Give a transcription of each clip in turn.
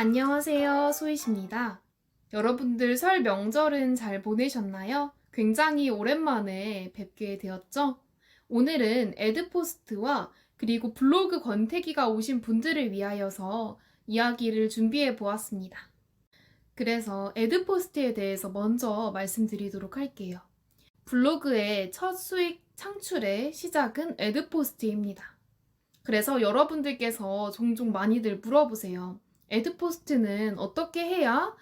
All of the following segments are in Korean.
안녕하세요. 소희입니다. 여러분들 설 명절은 잘 보내셨나요? 굉장히 오랜만에 뵙게 되었죠? 오늘은 에드포스트와 그리고 블로그 권태기가 오신 분들을 위하여서 이야기를 준비해 보았습니다. 그래서 에드포스트에 대해서 먼저 말씀드리도록 할게요. 블로그의 첫 수익 창출의 시작은 에드포스트입니다. 그래서 여러분들께서 종종 많이들 물어보세요. 에드포스트는 어떻게 해야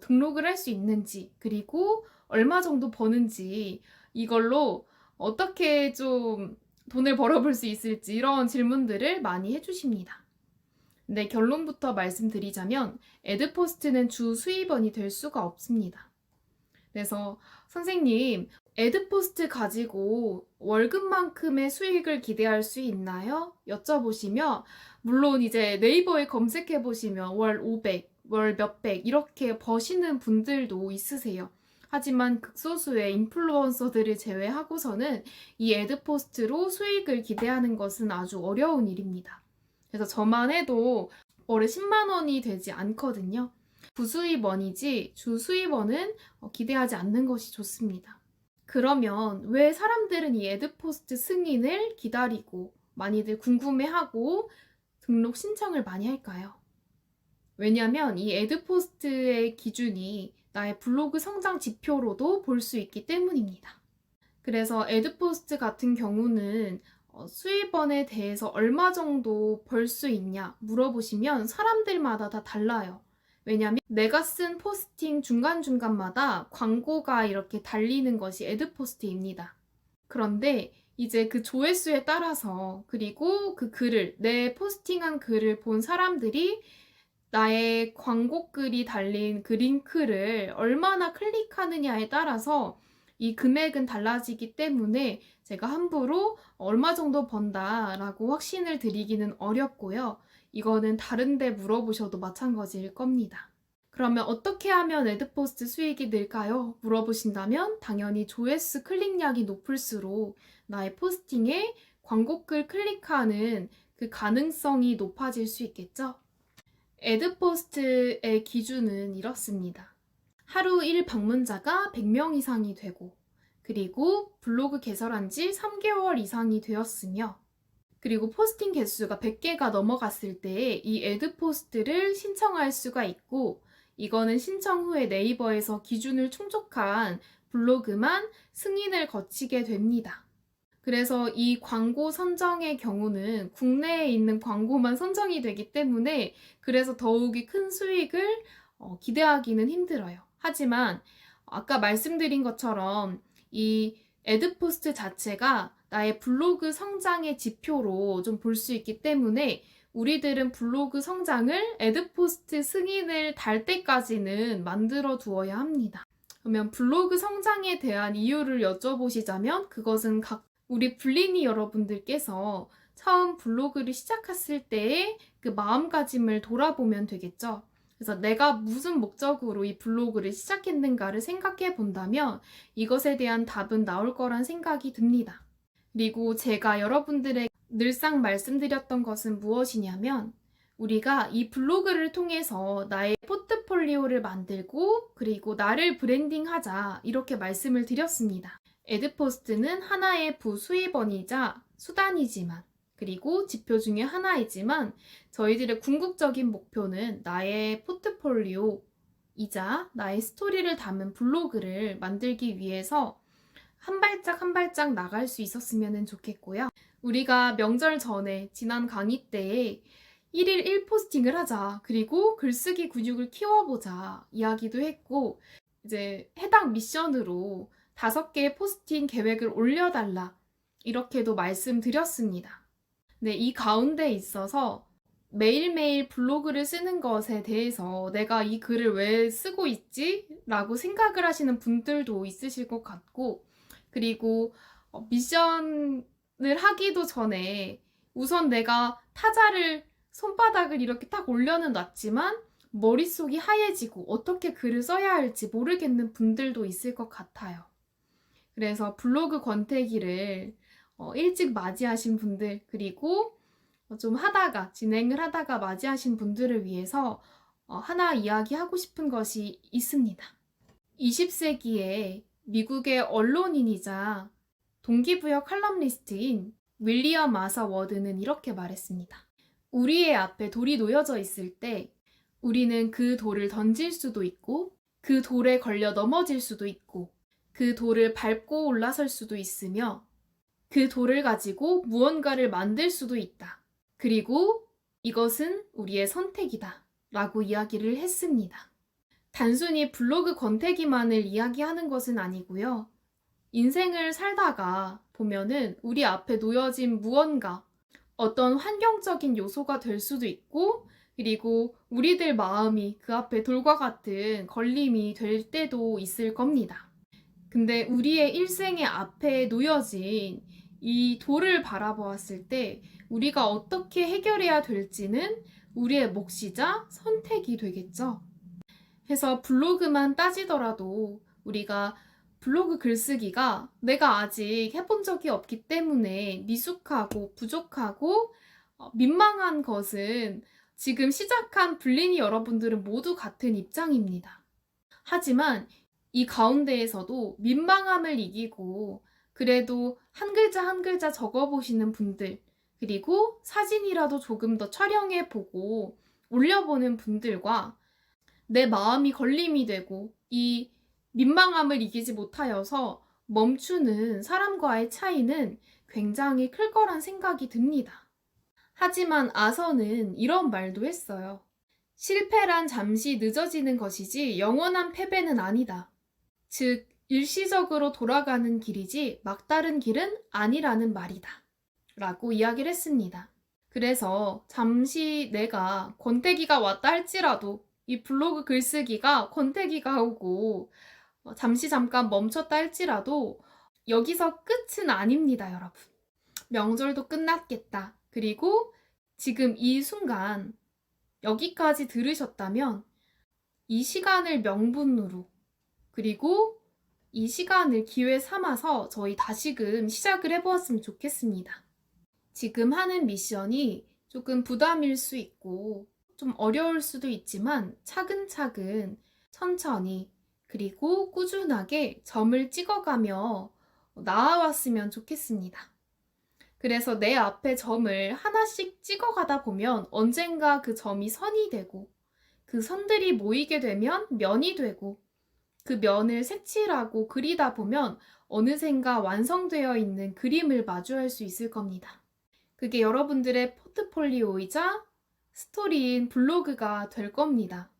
등록을 할 수 있는지, 그리고 얼마 정도 버는지, 이걸로 어떻게 좀 돈을 벌어볼 수 있을지, 이런 질문들을 많이 해주십니다. 근데 결론부터 말씀드리자면 에드포스트는 주 수입원이 될 수가 없습니다. 그래서 선생님, 에드포스트 가지고 월급만큼의 수익을 기대할 수 있나요? 여쭤보시면, 물론 이제 네이버에 검색해 보시면 월 500, 월 몇백 이렇게 버시는 분들도 있으세요. 하지만 극소수의 인플루언서들을 제외하고서는 이 에드포스트로 수익을 기대하는 것은 아주 어려운 일입니다. 그래서 저만 해도 월에 10만 원이 되지 않거든요. 부수입원이지 주수입원은 기대하지 않는 것이 좋습니다. 그러면 왜 사람들은 이 에드포스트 승인을 기다리고 많이들 궁금해하고 등록 신청을 많이 할까요? 왜냐하면 이 에드포스트의 기준이 나의 블로그 성장 지표로도 볼 수 있기 때문입니다. 그래서 에드포스트 같은 경우는 수입원에 대해서 얼마 정도 벌 수 있냐 물어보시면 사람들마다 다 달라요. 왜냐하면 내가 쓴 포스팅 중간중간마다 광고가 이렇게 달리는 것이 에드포스트입니다. 그런데 이제 그 조회수에 따라서, 그리고 그 글을, 내 포스팅한 글을 본 사람들이 나의 광고 글이 달린 그 링크를 얼마나 클릭하느냐에 따라서 이 금액은 달라지기 때문에 제가 함부로 얼마 정도 번다라고 확신을 드리기는 어렵고요. 이거는 다른 데 물어보셔도 마찬가지일 겁니다. 그러면 어떻게 하면 에드포스트 수익이 늘까요? 물어보신다면 당연히 조회수 클릭량이 높을수록 나의 포스팅에 광고글 클릭하는 그 가능성이 높아질 수 있겠죠? 에드포스트의 기준은 이렇습니다. 하루 1 방문자가 100명 이상이 되고, 그리고 블로그 개설한 지 3개월 이상이 되었으며, 그리고 포스팅 개수가 100개가 넘어갔을 때 이 에드포스트를 신청할 수가 있고, 이거는 신청 후에 네이버에서 기준을 충족한 블로그만 승인을 거치게 됩니다. 그래서 이 광고 선정의 경우는 국내에 있는 광고만 선정이 되기 때문에 그래서 더욱이 큰 수익을 기대하기는 힘들어요. 하지만 아까 말씀드린 것처럼 이 에드포스트 자체가 나의 블로그 성장의 지표로 좀 볼 수 있기 때문에 우리들은 블로그 성장을 에드포스트 승인을 달 때까지는 만들어 두어야 합니다. 그러면 블로그 성장에 대한 이유를 여쭤보시자면 그것은 우리 블리니 여러분들께서 처음 블로그를 시작했을 때의 그 마음가짐을 돌아보면 되겠죠. 그래서 내가 무슨 목적으로 이 블로그를 시작했는가를 생각해 본다면 이것에 대한 답은 나올 거란 생각이 듭니다. 그리고 제가 여러분들에게 늘상 말씀드렸던 것은 무엇이냐면 우리가 이 블로그를 통해서 나의 포트폴리오를 만들고 그리고 나를 브랜딩하자 이렇게 말씀을 드렸습니다. 에드포스트는 하나의 부수입원이자 수단이지만 그리고 지표 중에 하나이지만 저희들의 궁극적인 목표는 나의 포트폴리오이자 나의 스토리를 담은 블로그를 만들기 위해서 한 발짝 한 발짝 나갈 수 있었으면 좋겠고요. 우리가 명절 전에 지난 강의 때에 1일 1포스팅을 하자, 그리고 글쓰기 근육을 키워보자 이야기도 했고 이제 해당 미션으로 5개의 포스팅 계획을 올려달라 이렇게도 말씀드렸습니다. 네, 이 가운데 있어서 매일매일 블로그를 쓰는 것에 대해서 내가 이 글을 왜 쓰고 있지? 라고 생각을 하시는 분들도 있으실 것 같고, 그리고 미션을 하기도 전에 우선 내가 타자를 손바닥을 이렇게 딱 올려는 놨지만 머릿속이 하얘지고 어떻게 글을 써야 할지 모르겠는 분들도 있을 것 같아요. 그래서 블로그 권태기를 일찍 맞이하신 분들, 그리고 좀 진행을 하다가 맞이하신 분들을 위해서 하나 이야기하고 싶은 것이 있습니다. 20세기에 미국의 언론인이자 동기부여 칼럼니스트인 윌리엄 아서 워드는 이렇게 말했습니다. 우리의 앞에 돌이 놓여져 있을 때 우리는 그 돌을 던질 수도 있고 그 돌에 걸려 넘어질 수도 있고 그 돌을 밟고 올라설 수도 있으며 그 돌을 가지고 무언가를 만들 수도 있다. 그리고 이것은 우리의 선택이다. 라고 이야기를 했습니다. 단순히 블로그 권태기만을 이야기하는 것은 아니고요. 인생을 살다가 보면은 우리 앞에 놓여진 무언가, 어떤 환경적인 요소가 될 수도 있고, 그리고 우리들 마음이 그 앞에 돌과 같은 걸림이 될 때도 있을 겁니다. 근데 우리의 일생의 앞에 놓여진 이 돌을 바라보았을 때 우리가 어떻게 해결해야 될지는 우리의 몫이자 선택이 되겠죠. 해서 블로그만 따지더라도 우리가 블로그 글쓰기가 내가 아직 해본 적이 없기 때문에 미숙하고 부족하고 민망한 것은 지금 시작한 블리니 여러분들은 모두 같은 입장입니다. 하지만 이 가운데에서도 민망함을 이기고 그래도 한 글자 한 글자 적어보시는 분들, 그리고 사진이라도 조금 더 촬영해보고 올려보는 분들과 내 마음이 걸림이 되고 이 민망함을 이기지 못하여서 멈추는 사람과의 차이는 굉장히 클 거란 생각이 듭니다. 하지만 아서는 이런 말도 했어요. 실패란 잠시 늦어지는 것이지 영원한 패배는 아니다. 즉, 일시적으로 돌아가는 길이지 막다른 길은 아니라는 말이다. 라고 이야기를 했습니다. 그래서 잠시 내가 권태기가 왔다 할지라도 이 블로그 글쓰기가 권태기가 오고 잠시 잠깐 멈췄다 할지라도 여기서 끝은 아닙니다, 여러분. 명절도 끝났겠다. 그리고 지금 이 순간 여기까지 들으셨다면 이 시간을 명분으로 그리고 이 시간을 기회 삼아서 저희 다시금 시작을 해보았으면 좋겠습니다. 지금 하는 미션이 조금 부담일 수 있고 좀 어려울 수도 있지만 차근차근 천천히 그리고 꾸준하게 점을 찍어가며 나아왔으면 좋겠습니다. 그래서 내 앞에 점을 하나씩 찍어가다 보면 언젠가 그 점이 선이 되고 그 선들이 모이게 되면 면이 되고 그 면을 색칠하고 그리다 보면 어느샌가 완성되어 있는 그림을 마주할 수 있을 겁니다. 그게 여러분들의 포트폴리오이자 스토리인 블로그가 될 겁니다.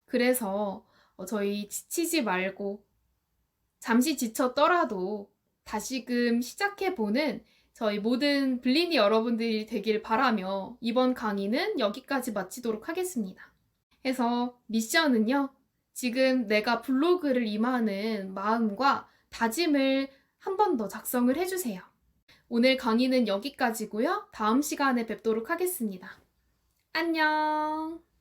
그래서 저희 지치지 말고 잠시 지쳤더라도 다시금 시작해보는 저희 모든 블리니 여러분들이 되길 바라며 이번 강의는 여기까지 마치도록 하겠습니다. 해서 미션은요. 지금 내가 블로그를 임하는 마음과 다짐을 한 번 더 작성을 해주세요. 오늘 강의는 여기까지고요. 다음 시간에 뵙도록 하겠습니다. 안녕!